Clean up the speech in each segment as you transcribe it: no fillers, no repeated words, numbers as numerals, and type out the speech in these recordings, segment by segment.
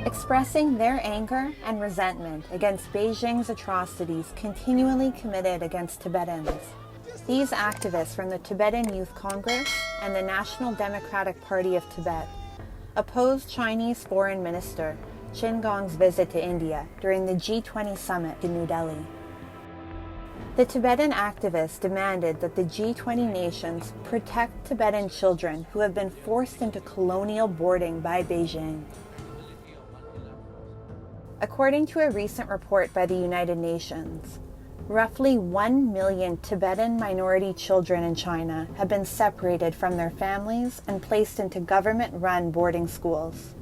expressing their anger and resentment against Beijing's atrocities continually committed against Tibetans. These activists from the Tibetan Youth Congress and the National Democratic Party of Tibet opposed Chinese Foreign Minister Qin Gong's visit to India during the G20 summit in New Delhi. The Tibetan activists demanded that the G20 nations protect Tibetan children who have been forced into colonial boarding by Beijing. According to a recent report by the United Nations, roughly 1 million Tibetan minority children in China have been separated from their families and placed into government-run boarding schools.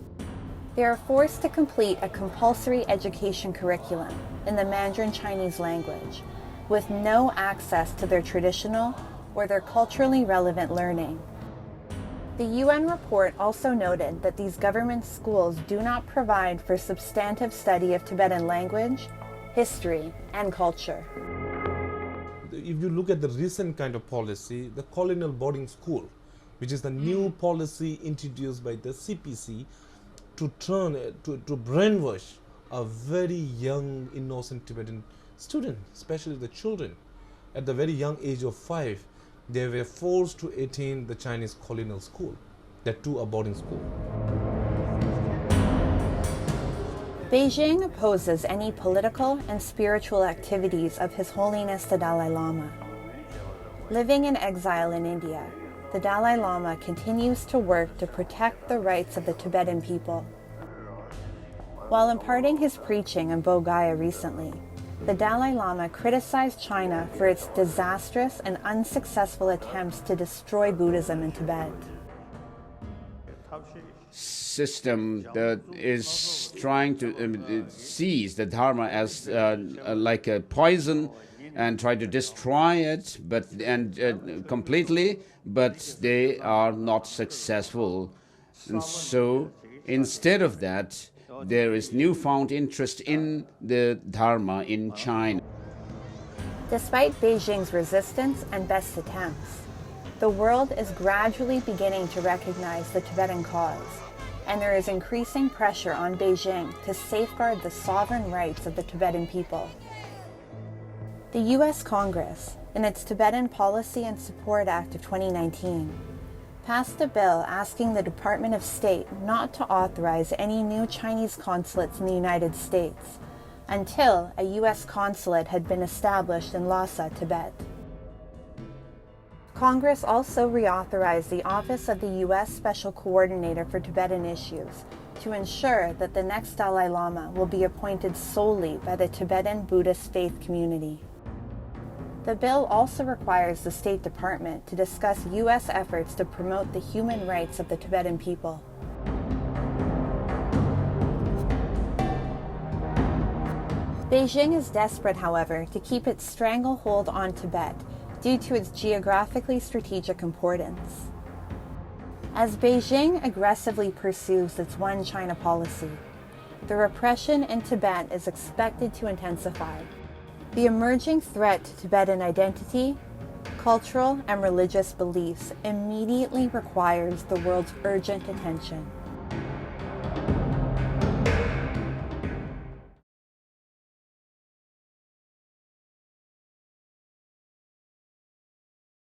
They are forced to complete a compulsory education curriculum in the Mandarin Chinese language, with no access to their traditional or their culturally relevant learning. The UN report also noted that these government schools do not provide for substantive study of Tibetan language, history, and culture. If you look at the recent kind of policy, the colonial boarding school, which is the new policy introduced by the CPC to brainwash a very young, innocent Tibetan student, especially the children. At the very young age of 5, they were forced to attend the Chinese colonial school, that too a boarding school. Beijing opposes any political and spiritual activities of His Holiness the Dalai Lama. Living in exile in India, the Dalai Lama continues to work to protect the rights of the Tibetan people. While imparting his preaching in Bodh Gaya recently, the Dalai Lama criticized China for its disastrous and unsuccessful attempts to destroy Buddhism in Tibet. System that is trying to seize the Dharma as like a poison and try to destroy it, completely, but they are not successful. And so, instead of that, there is newfound interest in the Dharma in China. Despite Beijing's resistance and best attempts, the world is gradually beginning to recognize the Tibetan cause, and there is increasing pressure on Beijing to safeguard the sovereign rights of the Tibetan people. The U.S. Congress, in its Tibetan Policy and Support Act of 2019, passed a bill asking the Department of State not to authorize any new Chinese consulates in the United States until a U.S. consulate had been established in Lhasa, Tibet. Congress also reauthorized the Office of the U.S. Special Coordinator for Tibetan Issues to ensure that the next Dalai Lama will be appointed solely by the Tibetan Buddhist faith community. The bill also requires the State Department to discuss U.S. efforts to promote the human rights of the Tibetan people. Beijing is desperate, however, to keep its stranglehold on Tibet due to its geographically strategic importance. As Beijing aggressively pursues its One China policy, the repression in Tibet is expected to intensify. The emerging threat to Tibetan identity, cultural and religious beliefs immediately requires the world's urgent attention.